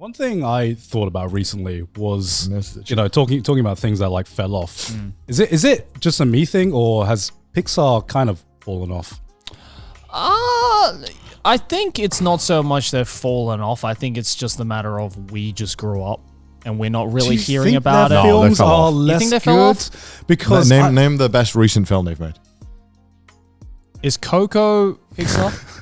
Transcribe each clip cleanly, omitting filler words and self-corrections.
One thing I thought about recently was, talking about things that like fell off. Is it just a me thing, or has Pixar kind of fallen off? I think it's not so much they've fallen off. I think it's just a matter of we just grew up and we're not really hearing about it. Films fell are off. less You think they fell off? Because name the best recent film they've made. Is Coco Pixar?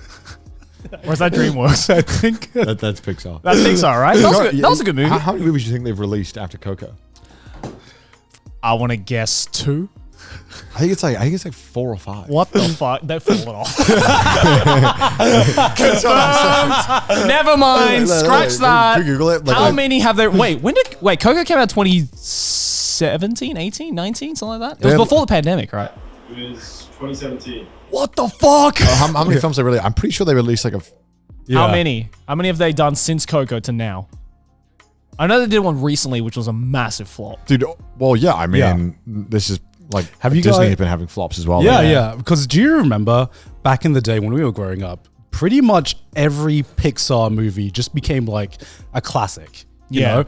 Or is that DreamWorks? I think That's Pixar. That's Pixar, right? That was a good movie. How many movies do you think they've released after Coco? I want to guess 2. I think it's like 4 or 5. What the fuck? They've fallen off. Confirmed. Never mind. Scratch that. Google it. How many have there? Wait, Coco came out 2017, 18, 19, something like that? It was before the pandemic, right? It was 2017. What the fuck? How many films they really? I'm pretty sure they released like a. How many? How many have they done since Coco to now? I know they did one recently, which was a massive flop. Dude, well, yeah. I mean, this is like Have you Disney guys- has been having flops as well. Yeah. Because do you remember back in the day when we were growing up, pretty much every Pixar movie just became like a classic. You know?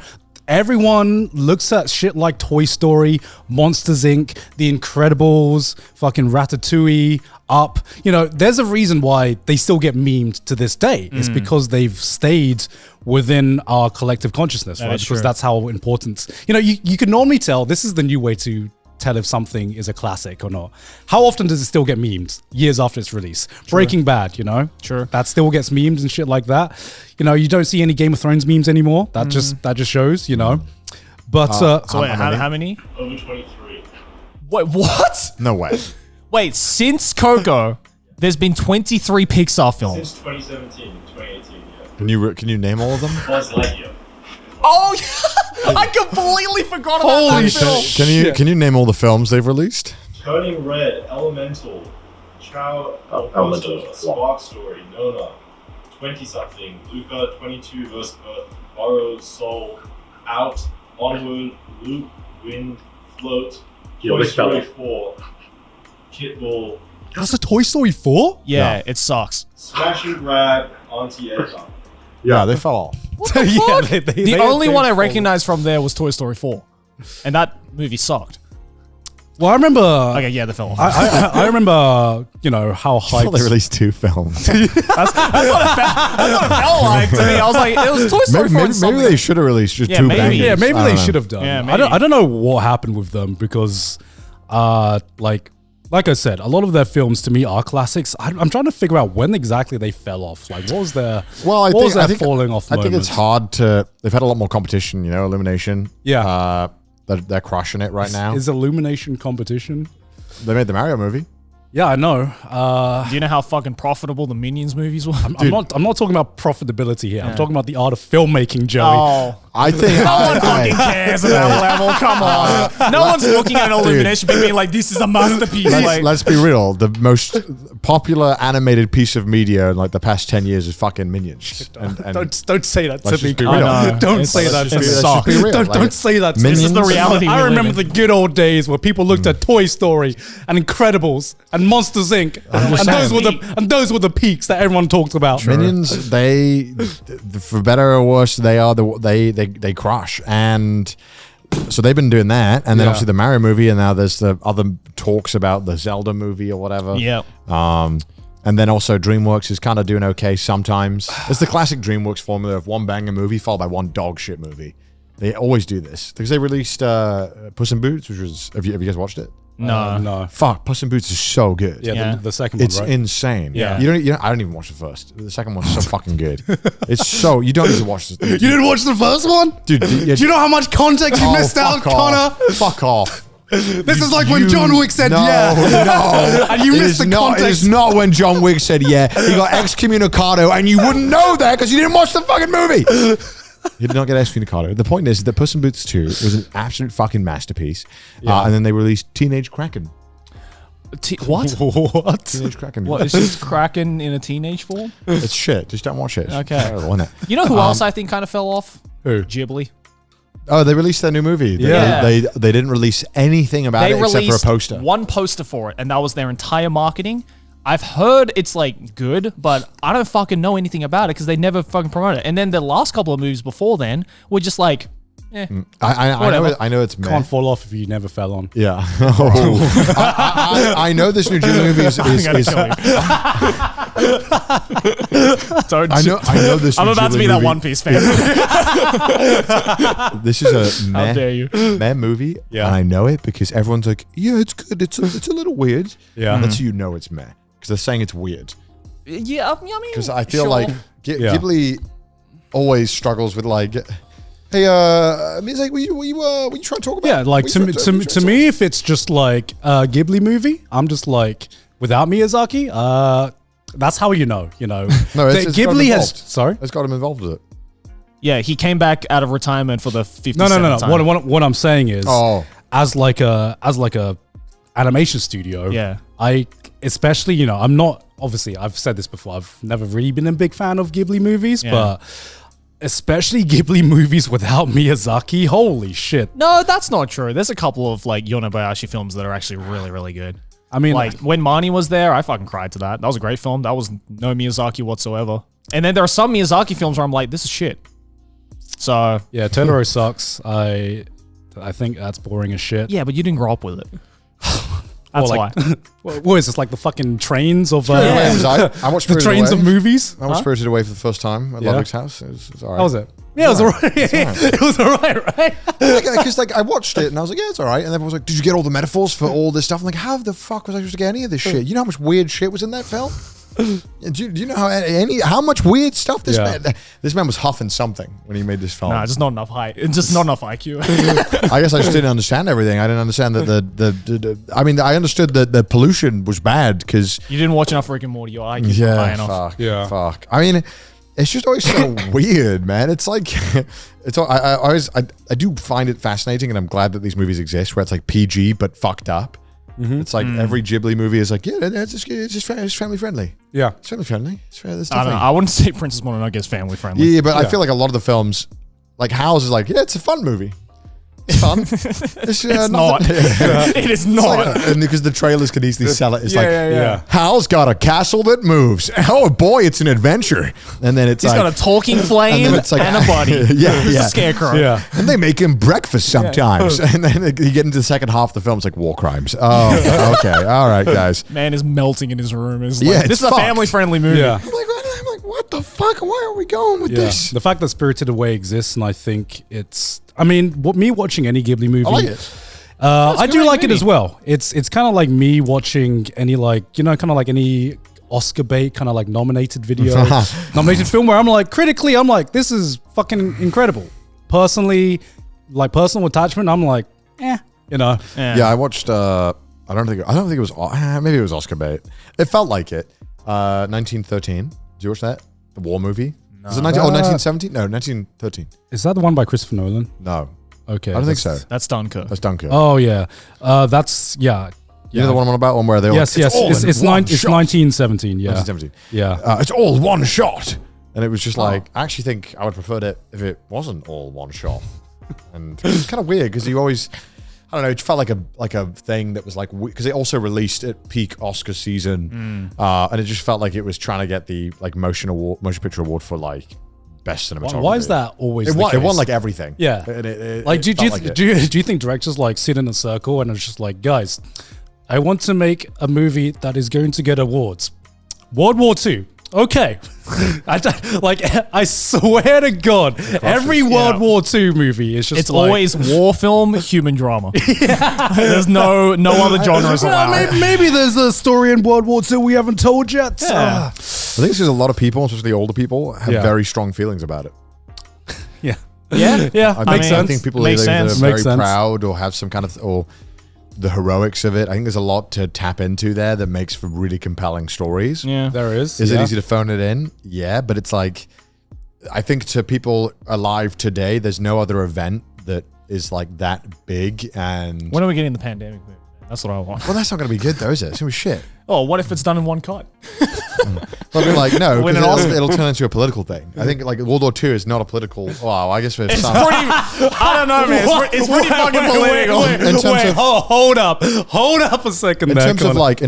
Everyone looks at shit like Toy Story, Monsters Inc., The Incredibles, fucking Ratatouille, Up. You know, there's a reason why they still get memed to this day. It's because they've stayed within our collective consciousness, right? Because that's how important. You know, you can normally tell this is the new way to tell if something is a classic or not. How often does it still get memed years after its release? Breaking Bad, you know? That still gets memed and shit like that. You know, you don't see any Game of Thrones memes anymore. That just shows, you know? But So wait, how many? Over 23. Wait, what? No way. Wait, since Coco, there's been 23 Pixar films. Since 2017, 2018, yeah. Can you name all of them? Buzz Lightyear. Oh, I completely forgot about Holy that film. shit. Can you name all the films they've released? Turning Red, Elemental, Elemental, Spark Story, Nona, 20-something, Luca, 22 vs. Earth, Borrowed Soul, Out, Onward, Loop, Wind, Float, Toy Story 4, Kitbull, that's a Toy Story 4? Yeah, it sucks. Smash and Grab, Auntie Edna. Yeah, they fell off. What the fuck? The only one I recognized from there was Toy Story 4. And that movie sucked. Well, I remember. Okay, yeah, they fell off. I remember, you know, how I thought they hyped. released 2 films. That's what it felt like to me. I was like, it was Toy Story 4 and maybe something. they should have released just Yeah, 2 maybe. bangers. Yeah, maybe I they don't know. should have done. Yeah, I don't know what happened with them because, like I said, a lot of their films to me are classics. I'm trying to figure out when exactly they fell off. Like, what was their Well, what was their falling off I think moment? it's hard to. They've had a lot more competition. You know, Illumination. Yeah. They're crushing it right now. Is Illumination competition? They made the Mario movie. Yeah, I know. Do you know how fucking profitable the Minions movies were? I'm not talking about profitability here. I'm talking about the art of filmmaking, Joey. Oh. I think No one fucking cares at that level. Come on. No one's looking at Illumination being like, this is a masterpiece. Like, let's be real. The most popular animated piece of media in like the past 10 years is fucking Minions. And Don't say that to let's me. just be Chris. real. I know. Don't It's- say that let's to me. just Let's just be real. Don't Like, say that to me. Minions- this is the reality. I we remember live the in. good old days where people looked at Toy Story and Incredibles and Monsters Inc. And those were the peaks that everyone talked about. Minions, they, for better or worse, they crush, and so they've been doing that, and then Yeah. obviously the Mario movie, and now there's the other talks about the Zelda movie or whatever. Yeah. And then also DreamWorks is kind of doing okay sometimes. It's the classic DreamWorks formula of one banger movie followed by one dog shit movie. They always do this because they released Puss in Boots, which was have you guys watched it? No. Fuck, Puss in Boots is so good. Yeah, Yeah. The second one, It's right? insane. Yeah. You don't. I don't even watch the first. The second one's so fucking good. It's so you don't need to watch this. You didn't watch the first one? Dude, Do you know how much context you missed out, fuck off. Connor? Fuck off. This is like when John Wick said yeah. No. And you It missed is the not, It context. is not when John Wick said yeah. He got excommunicado, and you wouldn't know that because you didn't watch the fucking movie. He did not get excommunicado. The point is that Puss in Boots 2 was an absolute fucking masterpiece. And then they released Teenage Kraken. What? What? Teenage Kraken. What? It's just Kraken in a teenage form? It's shit. Just don't watch it. It's Okay. terrible, isn't it? You know who else I think kind of fell off? Who? Ghibli. Oh, they released their new movie. Yeah. They didn't release anything about They it except for a released poster. one poster for it, and that was their entire marketing. I've heard it's like good, but I don't fucking know anything about it because they never fucking promote it. And then the last couple of movies before then were just like, I know it's meh. Can't fall off if you never fell on. Yeah. I know this new Ghibli movie is I'm gonna kill you. Don't. I know this. I'm new about to Ghibli be that movie- One Piece fan. This is a How dare you? meh movie, Yeah. and I know it because everyone's like, "Yeah, it's good. It's a little weird." Yeah. That's how you know it's meh because they're saying it's weird. Yeah, I mean, Because I feel sure. like Yeah. Ghibli always struggles with like, "Hey, Miyazaki, what you trying to talk about?" Yeah, like to me, if it's just like a Ghibli movie, I'm just like, without Miyazaki, that's how you know. No, The it's got him Ghibli has. involved. Sorry. It's got him involved with it. Yeah, he came back out of retirement for the 50th No. time. What I'm saying is, Oh. as like a animation studio. Yeah. I especially I'm not obviously I've said this before. I've never really been a big fan of Ghibli movies, Yeah. but especially Ghibli movies without Miyazaki. Holy shit! No, that's not true. There's a couple of like Yonebayashi films that are actually really, really good. I mean, Like when Marnie was there, I fucking cried to that. That was a great film. That was no Miyazaki whatsoever. And then there are some Miyazaki films where I'm like, this is shit. So yeah, Totoro sucks. I think that's boring as shit. yeah, but you didn't grow up with it. That's Or why. like, what is this, like the fucking trains of I watched the Spirited trains Away. of movies? I watched Spirited Away for the first time at Yeah. Ludwig's house. It was all right. How was it? Yeah, it was alright. It was alright, right? Because like I watched it and I was like, yeah, it's all right. And everyone was like, did you get all the metaphors for all this stuff? I'm like, how the fuck was I supposed to get any of this shit? You know how much weird shit was in that film? Do you know how much weird stuff this Yeah. man was huffing something when he made this film? Nah, just not enough height. Just not enough IQ. I guess I just didn't understand everything. I didn't understand that I mean, I understood that the pollution was bad because You didn't watch enough Rick and Morty. Your IQ is not high enough. fuck. I mean, it's just always so weird, man. It's like I do find it fascinating, and I'm glad that these movies exist where it's like PG but fucked up. It's like every Ghibli movie is like, yeah, it's just family friendly. Yeah. It's family friendly. It's I don't know. definitely. I wouldn't say Princess Mononoke is family friendly. Yeah, but I feel like a lot of the films, like House, is like, yeah, it's a fun movie. It's fun. It's not. It is not. and because the trailers can easily sell it. It's like, yeah. Hal's got a castle that moves. Oh boy, it's an adventure. And then it's He's like, got a talking flame then and, it's like- a body. Yeah, It's yeah. a scarecrow. Yeah. and they make him breakfast sometimes. And then you get into the second half of the film, it's like war crimes. Oh, okay. All right, guys. Man is melting in his room. It's Yeah, like, this it's is a fucked. family-friendly movie. Yeah. I'm like, what the fuck? Why are we going with Yeah. this? The fact that Spirited Away exists, and I think me watching any Ghibli movie, I like it. I a do great like it movie. as well. It's kind of like me watching any any Oscar bait kind of like nominated video, nominated film where I'm like critically, I'm like, this is fucking incredible. Personally, like personal attachment, I'm like, Yeah. Yeah, I watched. I don't think it was. Maybe it was Oscar bait. It felt like it. 1913. Did you watch that? The war movie. Was it 1917? No, 1913. Is that the one by Christopher Nolan? No, Okay, I don't think so. That's Dunkirk. That's Dunkirk. Oh yeah, that's yeah. You know the one I'm on about? One where they were Yes, like, yes. all It's in one shot. 1917. Yeah, 1917. yeah. It's all one shot. And it was just like, I actually think I would prefer it if it wasn't all one shot. And it's kind of weird because you always, I don't know, it felt like a thing that was like, because it also released at peak Oscar season. And it just felt like it was trying to get the like motion picture award for like best cinematography. Why is that always? It the won, it case? won like everything. Yeah. And Like, do felt it. you think directors like sit in a circle and it's just like, guys, I want to make a movie that is going to get awards. World War II. Okay. I swear to God, every World War II movie is just It's like, always war film, human drama. There's no other genres allowed. maybe there's a story in World War II we haven't told yet. Yeah. I think it's because a lot of people, especially older people, have Yeah. very strong feelings about it. Yeah. Yeah. Yeah. I Makes think sense. people Makes either sense. are very Makes sense. proud or have some kind of, or the heroics of it. I think there's a lot to tap into there that makes for really compelling stories. Yeah. There is. Is it yeah. easy to phone it in? Yeah, but it's like, I think to people alive today, there's no other event that is like that big. And When are we getting the pandemic movie? That's what I want. well, that's not going to be good though, is it? It's going to be shit. Oh, what if it's done in one cut? But I'll be like, no, Win because an Oscar. it'll turn into a political thing. I think like World War II is not a political. Well, I guess for It's some. pretty. I don't know, man. It's pretty fucking political. In terms of- hold up a second. In there, terms of Connor. like,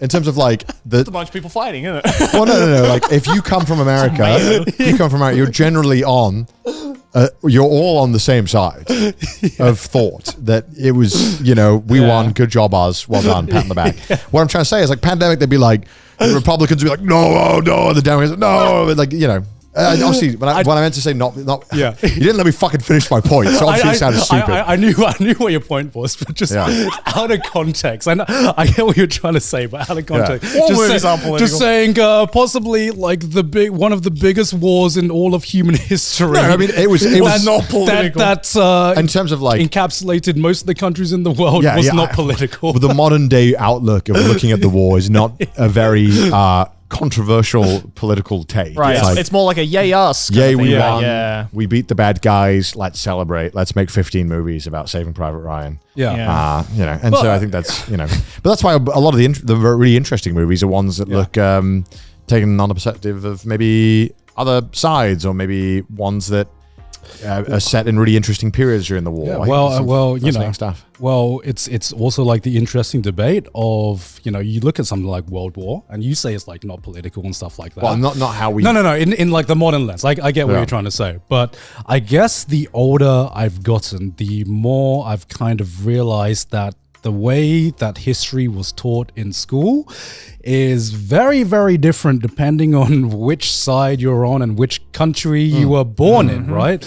in terms of like a bunch of people fighting, isn't it? Well, no. Like if you come from America, you're generally on. You're all on the same side of thought that it was, we won, good job, us, well done, pat on the back. What I'm trying to say is like pandemic, they'd be like, the Republicans would be like, no, the Democrats, no, like, obviously, when I meant to say not, Yeah. you didn't let me fucking finish my point, so obviously it sounded stupid. I knew what your point was, but just out of context. I get what you're trying to say, but out of context, just saying possibly like one of the biggest wars in all of human history. No, I mean it was not political. That's in terms of like encapsulated most of the countries in the world was not political. But the modern day outlook of looking at the war is not a very controversial political take. Right. It's, like, it's more like a yay us. Yay, we won. Yeah. We beat the bad guys. Let's celebrate. Let's make 15 movies about Saving Private Ryan. Yeah. So I think that's, but that's why a lot of the really interesting movies are ones that look taken on a perspective of maybe other sides or maybe ones that are set in really interesting periods during the war. Yeah, stuff. Well, it's also like the interesting debate of, you look at something like World War and you say it's like not political and stuff like that. Well, not how we... No. In like the modern lens, I get what you're trying to say. But I guess the older I've gotten, the more I've kind of realized that the way that history was taught in school is very, very different depending on which side you're on and which country you were born in, right?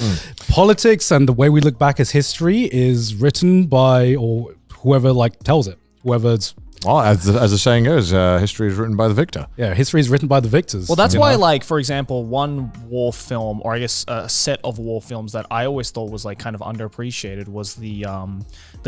Politics and the way we look back as history is written by or whoever like tells it, whoever's... Well, as the saying goes, history is written by the victor. Yeah, history is written by the victors. Well, that's why, like, for example, one war film, or I guess a set of war films that I always thought was like kind of underappreciated was the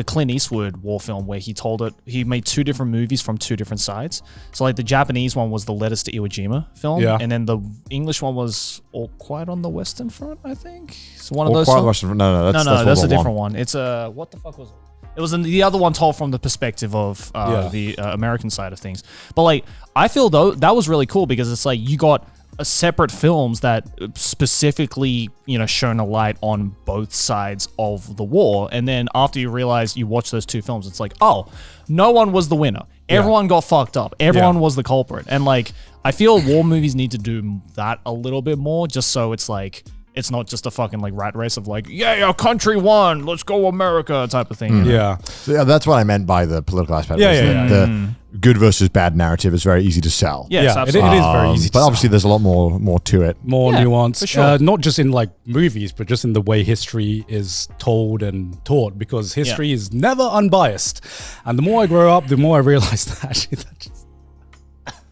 Clint Eastwood war film, where he made two different movies from two different sides. So like the Japanese one was the Letters to Iwo Jima film, and then the English one was All Quiet on the Western Front, I think. It's one of those. All Quiet on the Western Front. No, that's a different one. It's what the fuck was it? It was the other one told from the perspective of the American side of things. But like, I feel though that was really cool because it's like you got separate films that specifically, shone a light on both sides of the war. And then after you realize you watch those two films, it's like, oh, no one was the winner. Everyone got fucked up. Everyone was the culprit. And like, I feel war movies need to do that a little bit more, just so it's like, it's not just a fucking like rat race of like, our country won, let's go America type of thing. Yeah. So, that's what I meant by the political aspect. Yeah. The good versus bad narrative is very easy to sell. Yes, it is very easy to But sell. obviously there's a lot more to it. More nuance. For sure. Not just in like movies, but just in the way history is told and taught, because history is never unbiased. And the more I grow up, the more I realize that actually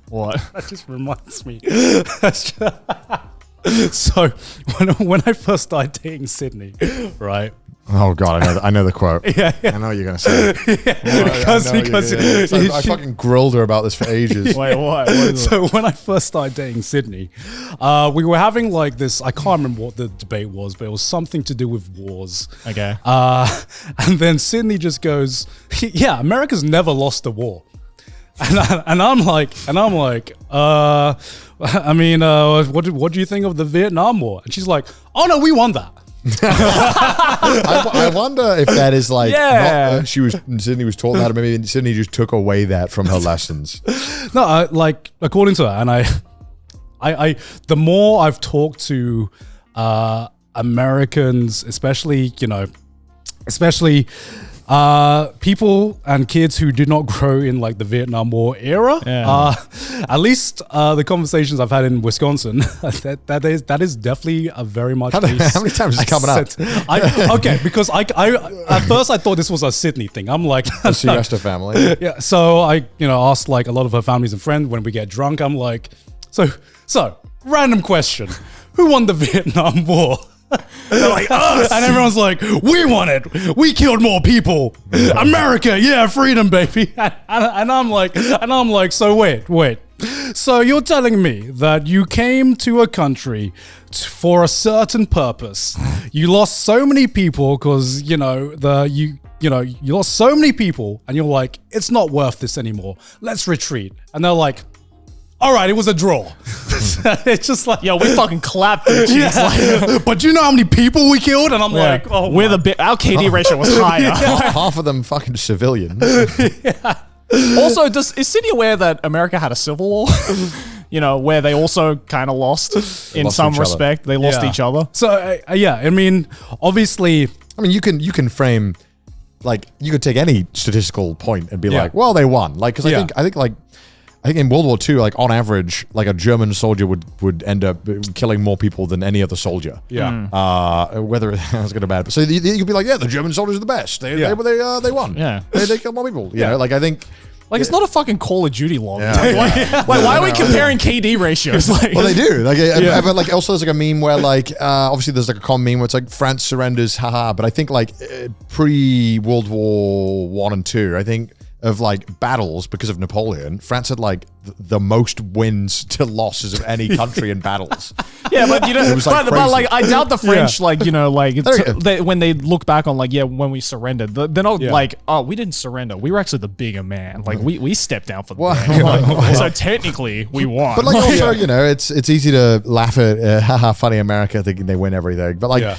What? that just reminds me. So when I first started dating Sydney, right? Oh God, I know the quote. I know what you're gonna say. Because I fucking grilled her about this for ages. Wait, what? What is So when I first started dating Sydney, we were having like this, I can't remember what the debate was, but it was something to do with wars. Okay. And then Sydney just goes, yeah, America's never lost a war. And I'm like, I mean, what do you think of the Vietnam War? And she's like, oh no, we won that. I wonder if that is like Sydney was taught that, or maybe Sydney just took away that from her lessons. No, like according to her, and I the more I've talked to Americans, especially people and kids who did not grow in like the Vietnam War era. At least the conversations I've had in Wisconsin, that is definitely a very much. How many times is it coming up? Okay, because I at first I thought this was a Sydney thing. I'm like, She rest her family. yeah. So I asked like a lot of her families and friends when we get drunk. I'm like, so random question, who won the Vietnam War? They're like, us. And everyone's like, we won it. We killed more people. America, yeah, freedom, baby. And I'm like, so wait. So you're telling me that you came to a country for a certain purpose. You lost so many people because, you lost so many people, and you're like, it's not worth this anymore. Let's retreat. And they're like, all right, it was a draw. It's just like, Yo, we fucking clapped it. Like, but do you know how many people we killed? And I'm like, oh, our KD ratio was higher. Half of them fucking civilians. Also, is Sydney aware that America had a civil war? You know, where they also kind of lost in lost some each other. respect. They lost each other. So yeah, I mean, obviously, I mean, you can frame, like, you could take any statistical point and be Yeah. like, well, they won. Like, because Yeah. I think in World War II, like on average, like a German soldier would end up killing more people than any other soldier. yeah. Whether that's good or bad. So you could be like, yeah, the German soldiers are the best. They won. Yeah. They killed more people. You know, like I think. Like, it's not a fucking Call of Duty log. Yeah. Why are we comparing KD ratios? Like, Well, they do. Like, but like also there's like a meme where like obviously there's like a common meme where it's like France surrenders, haha. But I think like pre World War I and II, I think of like battles because of Napoleon, France had like the most wins to losses of any country in battles. yeah, but you know, It was, like, but crazy. like I doubt the French, like, you know, like Okay. when they look back on like, yeah, when we surrendered, they're not Yeah. like, oh, we didn't surrender. We were actually the bigger man. Like we stepped down for the Well, man. Like, so technically we won. But like also, you know, it's easy to laugh at haha funny America thinking they win everything. But like, Yeah.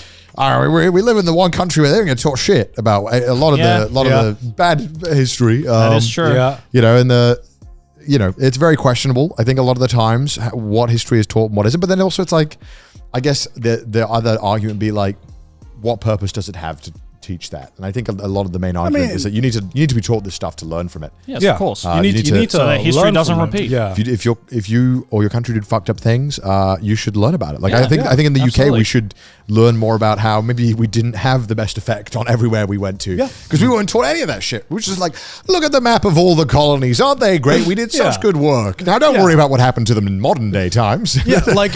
we live in the one country where they're going to talk shit about a lot of Yeah. of the bad history. that is true. Yeah. You know, it's very questionable. I think a lot of the times what history is taught and what isn't. But then also it's like, I guess the other argument would be like, what purpose does it have to teach that? And I think a lot of the main argument is that you need to be taught this stuff to learn from it. Yes, Yeah. of course. You need to so that history learn doesn't from it. repeat. Yeah. If you or your country did fucked up things, you should learn about it. Like Yeah, I think in the UK absolutely. we should learn more about how maybe we didn't have the best effect on everywhere we went to. Yeah. Because we weren't taught any of that shit. We were just like, look at the map of all the colonies. Aren't they great? We did such Yeah. good work. Now don't worry about what happened to them in modern day times. Yeah, like